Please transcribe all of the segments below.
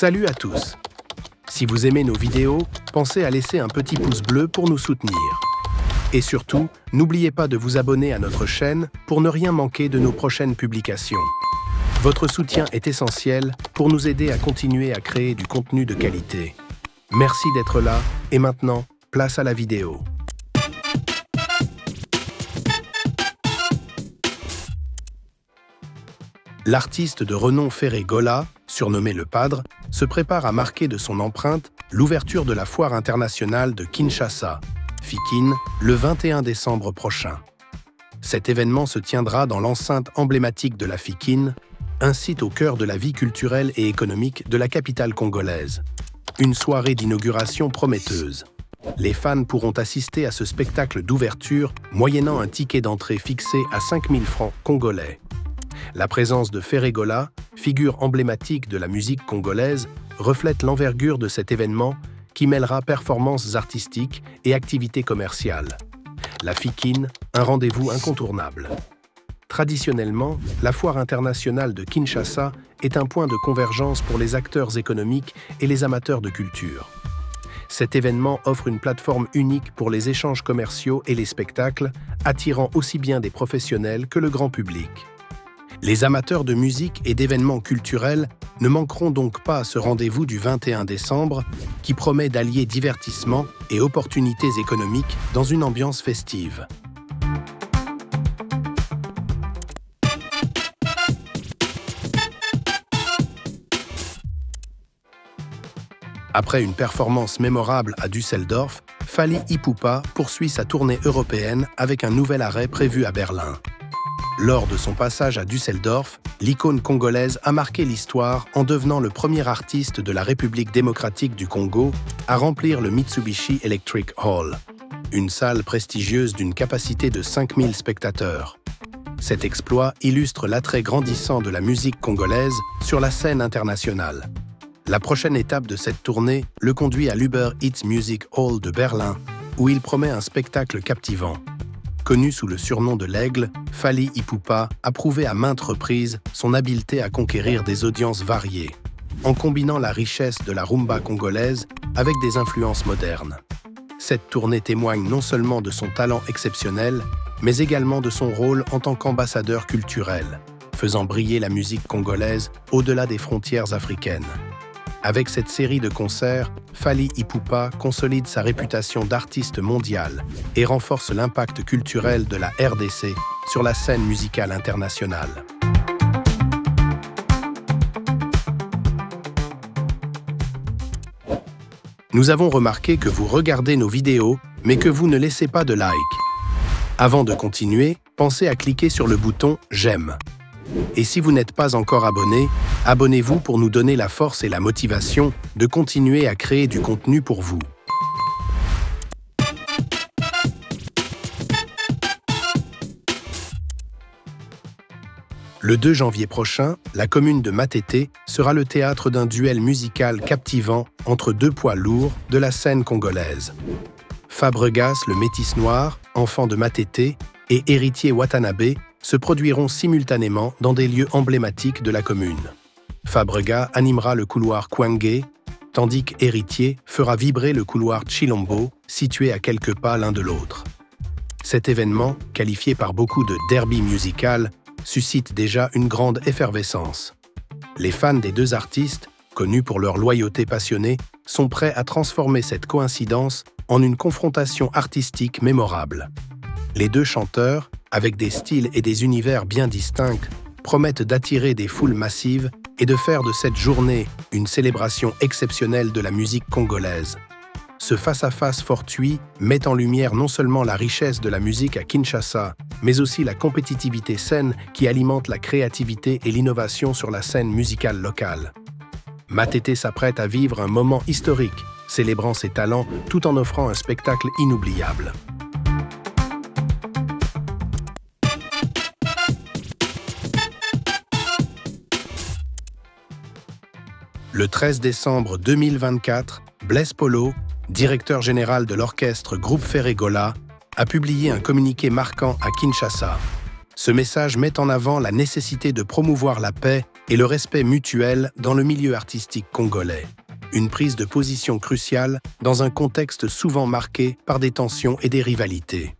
Salut à tous! Si vous aimez nos vidéos, pensez à laisser un petit pouce bleu pour nous soutenir. Et surtout, n'oubliez pas de vous abonner à notre chaîne pour ne rien manquer de nos prochaines publications. Votre soutien est essentiel pour nous aider à continuer à créer du contenu de qualité. Merci d'être là, et maintenant, place à la vidéo. L'artiste de renom Ferré Gola, surnommé le Padre, se prépare à marquer de son empreinte l'ouverture de la foire internationale de Kinshasa, FIKIN, le 21 décembre prochain. Cet événement se tiendra dans l'enceinte emblématique de la FIKIN, un site au cœur de la vie culturelle et économique de la capitale congolaise. Une soirée d'inauguration prometteuse. Les fans pourront assister à ce spectacle d'ouverture moyennant un ticket d'entrée fixé à 5 000 francs congolais. La présence de Ferré Gola, figure emblématique de la musique congolaise, reflète l'envergure de cet événement qui mêlera performances artistiques et activités commerciales. La FIKIN, un rendez-vous incontournable. Traditionnellement, la foire internationale de Kinshasa est un point de convergence pour les acteurs économiques et les amateurs de culture. Cet événement offre une plateforme unique pour les échanges commerciaux et les spectacles, attirant aussi bien des professionnels que le grand public. Les amateurs de musique et d'événements culturels ne manqueront donc pas à ce rendez-vous du 21 décembre qui promet d'allier divertissement et opportunités économiques dans une ambiance festive. Après une performance mémorable à Düsseldorf, Fally Ipupa poursuit sa tournée européenne avec un nouvel arrêt prévu à Berlin. Lors de son passage à Düsseldorf, l'icône congolaise a marqué l'histoire en devenant le premier artiste de la République démocratique du Congo à remplir le Mitsubishi Electric Hall, une salle prestigieuse d'une capacité de 5000 spectateurs. Cet exploit illustre l'attrait grandissant de la musique congolaise sur la scène internationale. La prochaine étape de cette tournée le conduit à l'Uber Eats Music Hall de Berlin, où il promet un spectacle captivant. Connu sous le surnom de l'Aigle, Fally Ipupa a prouvé à maintes reprises son habileté à conquérir des audiences variées, en combinant la richesse de la rumba congolaise avec des influences modernes. Cette tournée témoigne non seulement de son talent exceptionnel, mais également de son rôle en tant qu'ambassadeur culturel, faisant briller la musique congolaise au-delà des frontières africaines. Avec cette série de concerts, Fally Ipupa consolide sa réputation d'artiste mondial et renforce l'impact culturel de la RDC sur la scène musicale internationale. Nous avons remarqué que vous regardez nos vidéos, mais que vous ne laissez pas de like. Avant de continuer, pensez à cliquer sur le bouton « J'aime ». Et si vous n'êtes pas encore abonné, abonnez-vous pour nous donner la force et la motivation de continuer à créer du contenu pour vous. Le 2 janvier prochain, la commune de Matete sera le théâtre d'un duel musical captivant entre deux poids lourds de la scène congolaise. Fabregas, le métis noir, enfant de Matete, et Héritier Watanabe se produiront simultanément dans des lieux emblématiques de la commune. Fabregas animera le couloir Kouangé, tandis qu'Héritier fera vibrer le couloir Chilombo, situé à quelques pas l'un de l'autre. Cet événement, qualifié par beaucoup de derby musical, suscite déjà une grande effervescence. Les fans des deux artistes, connus pour leur loyauté passionnée, sont prêts à transformer cette coïncidence en une confrontation artistique mémorable. Les deux chanteurs, avec des styles et des univers bien distincts, promettent d'attirer des foules massives et de faire de cette journée une célébration exceptionnelle de la musique congolaise. Ce face-à-face fortuit met en lumière non seulement la richesse de la musique à Kinshasa, mais aussi la compétitivité saine qui alimente la créativité et l'innovation sur la scène musicale locale. Matete s'apprête à vivre un moment historique, célébrant ses talents tout en offrant un spectacle inoubliable. Le 13 décembre 2024, Blaise Polo, directeur général de l'orchestre Groupe Ferré Gola, a publié un communiqué marquant à Kinshasa. Ce message met en avant la nécessité de promouvoir la paix et le respect mutuel dans le milieu artistique congolais. Une prise de position cruciale dans un contexte souvent marqué par des tensions et des rivalités.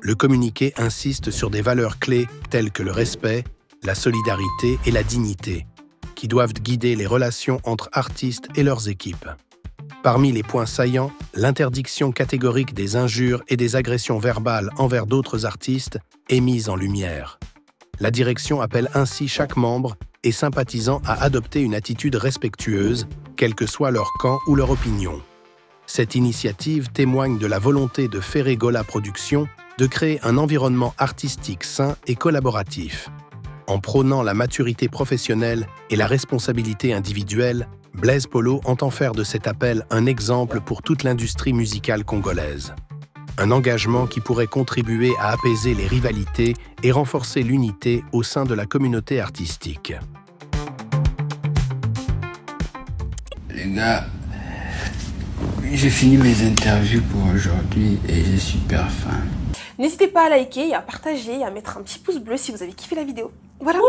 Le communiqué insiste sur des valeurs clés telles que le respect, la solidarité et la dignité, qui doivent guider les relations entre artistes et leurs équipes. Parmi les points saillants, l'interdiction catégorique des injures et des agressions verbales envers d'autres artistes est mise en lumière. La direction appelle ainsi chaque membre et sympathisant à adopter une attitude respectueuse, quel que soit leur camp ou leur opinion. Cette initiative témoigne de la volonté de Ferré Gola Productions de créer un environnement artistique sain et collaboratif. En prônant la maturité professionnelle et la responsabilité individuelle, Blaise Polo entend faire de cet appel un exemple pour toute l'industrie musicale congolaise. Un engagement qui pourrait contribuer à apaiser les rivalités et renforcer l'unité au sein de la communauté artistique. Les gars, j'ai fini mes interviews pour aujourd'hui et j'ai super faim. N'hésitez pas à liker, à partager et à mettre un petit pouce bleu si vous avez kiffé la vidéo. Voilà.